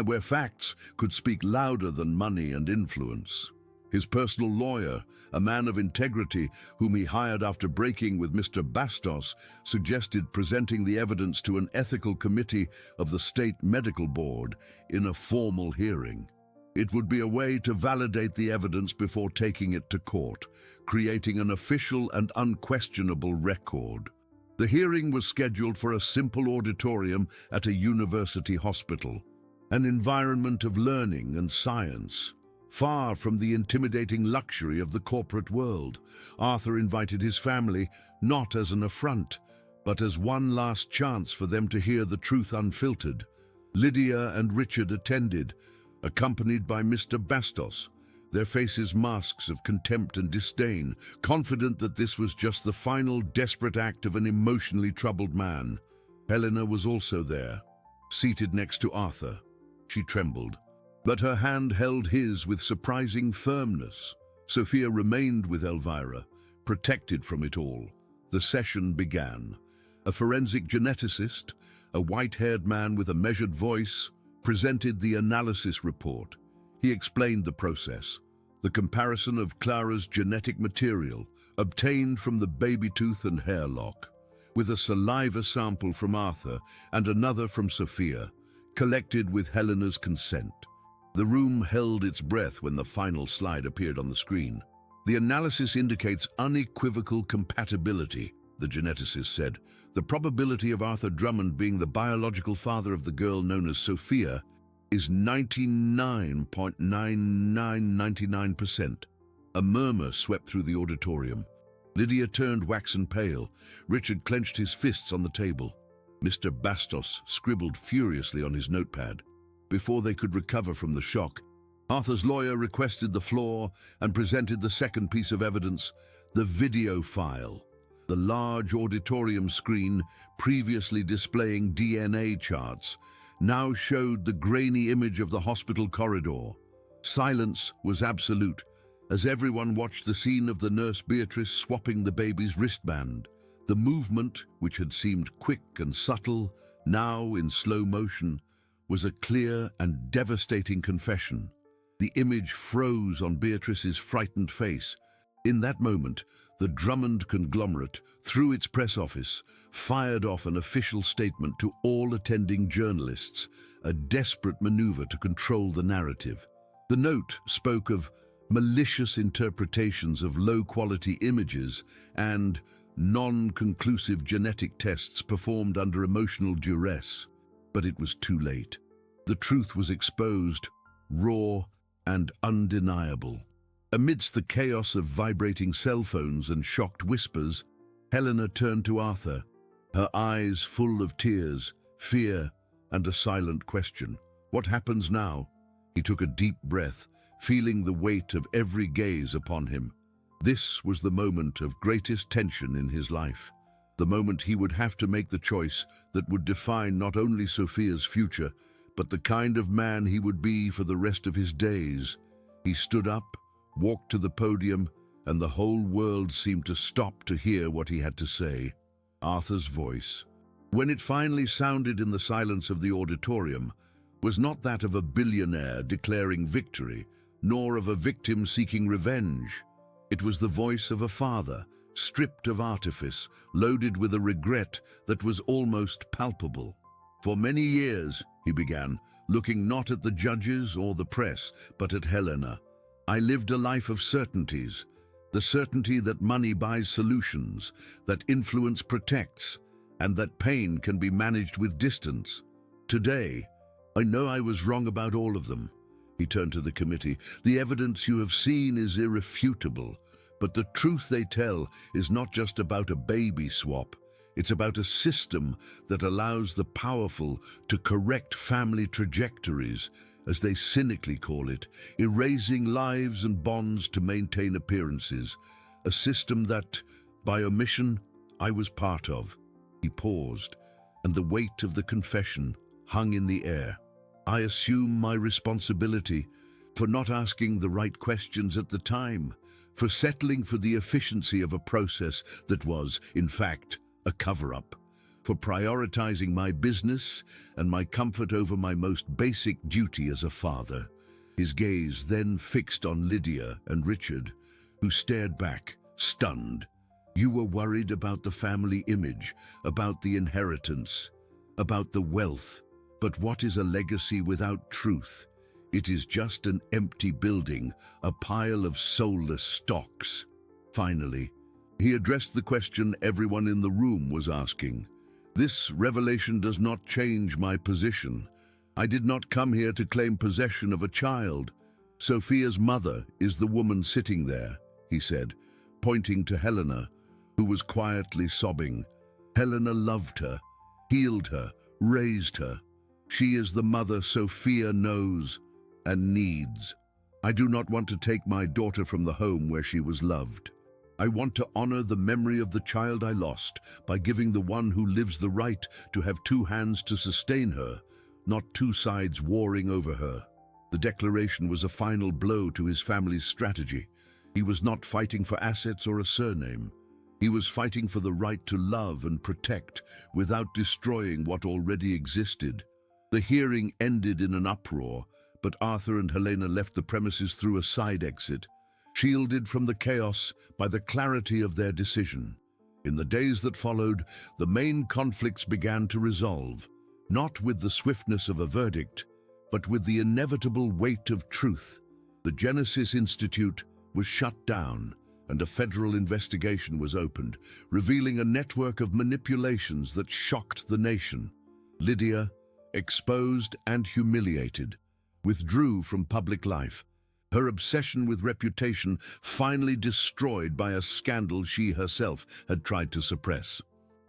where facts could speak louder than money and influence. His personal lawyer, a man of integrity whom he hired after breaking with Mr. Bastos, suggested presenting the evidence to an ethical committee of the State Medical Board in a formal hearing. It would be a way to validate the evidence before taking it to court, creating an official and unquestionable record. The hearing was scheduled for a simple auditorium at a university hospital, an environment of learning and science. Far from the intimidating luxury of the corporate world, Arthur invited his family not as an affront, but as one last chance for them to hear the truth unfiltered. Lydia and Richard attended, accompanied by Mr. Bastos, their faces masks of contempt and disdain, confident that this was just the final desperate act of an emotionally troubled man. Helena was also there, seated next to Arthur. She trembled, but her hand held his with surprising firmness. Sophia remained with Elvira, protected from it all. The session began. A forensic geneticist, a white-haired man with a measured voice, presented the analysis report. He explained the process, the comparison of Clara's genetic material, obtained from the baby tooth and hair lock, with a saliva sample from Arthur and another from Sophia, collected with Helena's consent. The room held its breath when the final slide appeared on the screen. The analysis indicates unequivocal compatibility, the geneticist said. The probability of Arthur Drummond being the biological father of the girl known as Sophia is 99.9999%. A murmur swept through the auditorium. Lydia turned waxen pale. Richard clenched his fists on the table. Mr. Bastos scribbled furiously on his notepad. Before they could recover from the shock, Arthur's lawyer requested the floor and presented the second piece of evidence, the video file. The large auditorium screen, previously displaying DNA charts, now showed the grainy image of the hospital corridor. Silence was absolute, as everyone watched the scene of the nurse Beatrice swapping the baby's wristband. The movement, which had seemed quick and subtle, now in slow motion, was a clear and devastating confession. The image froze on Beatrice's frightened face. In that moment, the Drummond conglomerate, through its press office, fired off an official statement to all attending journalists, a desperate maneuver to control the narrative. The note spoke of malicious interpretations of low-quality images and non-conclusive genetic tests performed under emotional duress. But it was too late. The truth was exposed, raw and undeniable. Amidst the chaos of vibrating cell phones and shocked whispers, Helena turned to Arthur, her eyes full of tears, fear, and a silent question. What happens now? He took a deep breath, feeling the weight of every gaze upon him. This was the moment of greatest tension in his life, the moment he would have to make the choice that would define not only Sophia's future, but the kind of man he would be for the rest of his days. He stood up, walked to the podium, and the whole world seemed to stop to hear what he had to say. Arthur's voice, when it finally sounded in the silence of the auditorium, was not that of a billionaire declaring victory, nor of a victim seeking revenge. It was the voice of a father, stripped of artifice, loaded with a regret that was almost palpable. For many years, he began, looking not at the judges or the press, but at Helena. I lived a life of certainties, the certainty that money buys solutions, that influence protects, and that pain can be managed with distance. Today, I know I was wrong about all of them. He turned to the committee. The evidence you have seen is irrefutable, But the truth they tell is not just about a baby swap. It's about a system that allows the powerful to correct family trajectories, as they cynically call it, erasing lives and bonds to maintain appearances. A system that, by omission, I was part of. He paused, and the weight of the confession hung in the air. I assume my responsibility for not asking the right questions at the time, for settling for the efficiency of a process that was, in fact, a cover-up, for prioritizing my business and my comfort over my most basic duty as a father. His gaze then fixed on Lydia and Richard, who stared back, stunned. You were worried about the family image, about the inheritance, about the wealth. But what is a legacy without truth? It is just an empty building, a pile of soulless stocks. Finally, he addressed the question everyone in the room was asking. This revelation does not change my position. I did not come here to claim possession of a child. Sophia's mother is the woman sitting there, he said, pointing to Helena, who was quietly sobbing. Helena loved her, healed her, raised her. She is the mother Sophia knows and needs. I do not want to take my daughter from the home where she was loved. I want to honor the memory of the child I lost by giving the one who lives the right to have two hands to sustain her, not two sides warring over her. The declaration was a final blow to his family's strategy. He was not fighting for assets or a surname. He was fighting for the right to love and protect without destroying what already existed. The hearing ended in an uproar, but Arthur and Helena left the premises through a side exit, shielded from the chaos by the clarity of their decision. In the days that followed, the main conflicts began to resolve, not with the swiftness of a verdict, but with the inevitable weight of truth. The Genesis Institute was shut down, and a federal investigation was opened, revealing a network of manipulations that shocked the nation. Lydia, exposed and humiliated, withdrew from public life, her obsession with reputation finally destroyed by a scandal she herself had tried to suppress.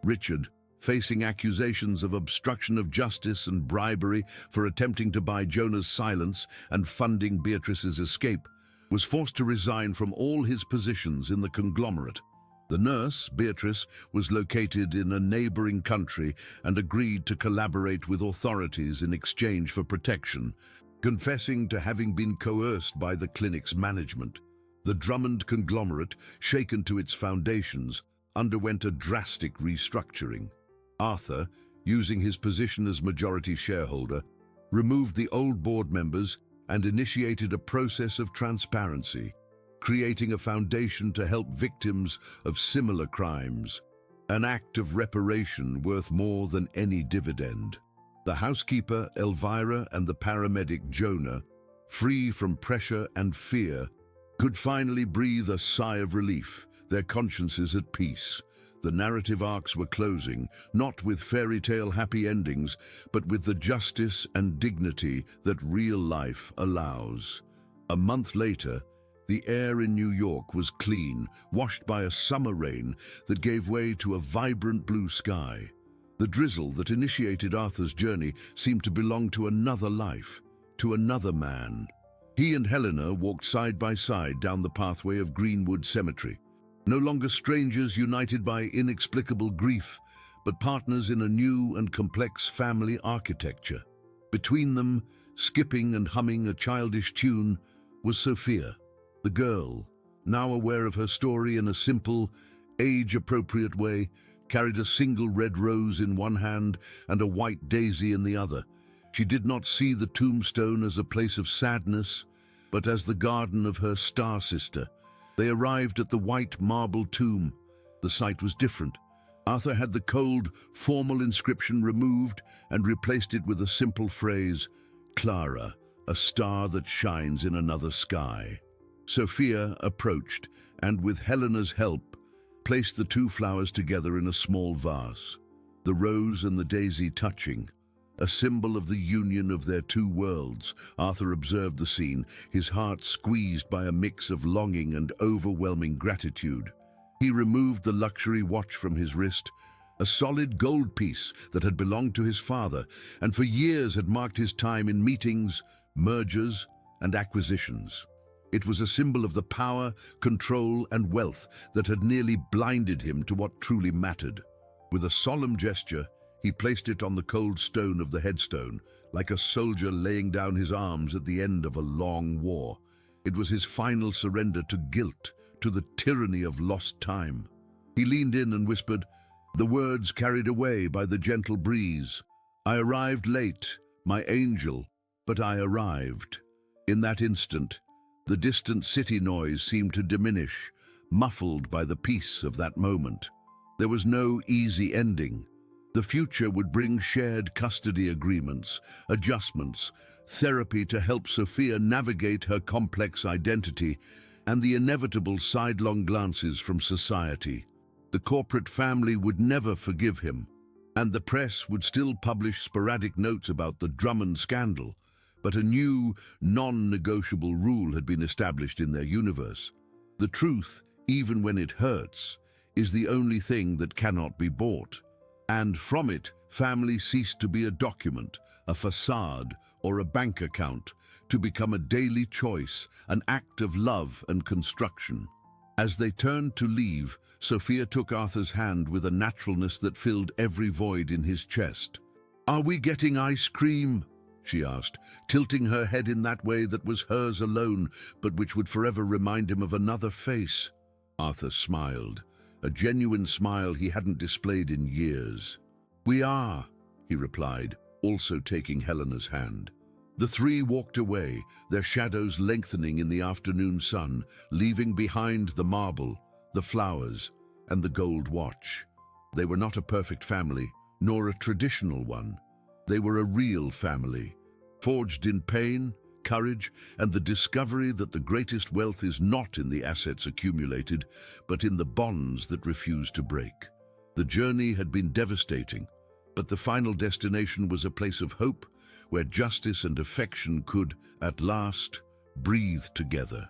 Richard, facing accusations of obstruction of justice and bribery for attempting to buy Jonah's silence and funding Beatrice's escape, was forced to resign from all his positions in the conglomerate. The nurse, Beatrice, was located in a neighboring country and agreed to collaborate with authorities in exchange for protection, confessing to having been coerced by the clinic's management. The Drummond conglomerate, shaken to its foundations, underwent a drastic restructuring. Arthur, using his position as majority shareholder, removed the old board members and initiated a process of transparency, creating a foundation to help victims of similar crimes, an act of reparation worth more than any dividend. The housekeeper, Elvira, and the paramedic, Jonah, free from pressure and fear, could finally breathe a sigh of relief, their consciences at peace. The narrative arcs were closing, not with fairy tale happy endings, but with the justice and dignity that real life allows. A month later, the air in New York was clean, washed by a summer rain that gave way to a vibrant blue sky. The drizzle that initiated Arthur's journey seemed to belong to another life, to another man. He and Helena walked side by side down the pathway of Greenwood Cemetery, no longer strangers united by inexplicable grief, but partners in a new and complex family architecture. Between them, skipping and humming a childish tune, was Sophia, the girl, now aware of her story in a simple, age-appropriate way, carried a single red rose in one hand and a white daisy in the other. She did not see the tombstone as a place of sadness, but as the garden of her star sister. They arrived at the white marble tomb. The sight was different. Arthur had the cold, formal inscription removed and replaced it with a simple phrase, "Clara, a star that shines in another sky." Sophia approached, and with Helena's help, placed the two flowers together in a small vase, the rose and the daisy touching. a symbol of the union of their two worlds. Arthur observed the scene, his heart squeezed by a mix of longing and overwhelming gratitude. He removed the luxury watch from his wrist, a solid gold piece that had belonged to his father and for years had marked his time in meetings, mergers, and acquisitions. It was a symbol of the power, control, and wealth that had nearly blinded him to what truly mattered. With a solemn gesture, he placed it on the cold stone of the headstone, like a soldier laying down his arms at the end of a long war. It was his final surrender to guilt, to the tyranny of lost time. He leaned in and whispered, the words carried away by the gentle breeze. I arrived late, my angel, but I arrived. In that instant, the distant city noise seemed to diminish, muffled by the peace of that moment. There was no easy ending. The future would bring shared custody agreements, adjustments, therapy to help Sophia navigate her complex identity, and the inevitable sidelong glances from society. The corporate family would never forgive him, and the press would still publish sporadic notes about the Drummond scandal, but a new, non-negotiable rule had been established in their universe. The truth, even when it hurts, is the only thing that cannot be bought. And from it, family ceased to be a document, a facade, or a bank account, to become a daily choice, an act of love and construction. As they turned to leave, Sophia took Arthur's hand with a naturalness that filled every void in his chest. "Are we getting ice cream?" she asked, tilting her head in that way that was hers alone, but which would forever remind him of another face. Arthur smiled, a genuine smile he hadn't displayed in years. "We are," he replied, also taking Helena's hand. The three walked away, their shadows lengthening in the afternoon sun, leaving behind the marble, the flowers, and the gold watch. They were not a perfect family, nor a traditional one. They were a real family, forged in pain, courage, and the discovery that the greatest wealth is not in the assets accumulated, but in the bonds that refuse to break. The journey had been devastating, but the final destination was a place of hope, where justice and affection could, at last, breathe together.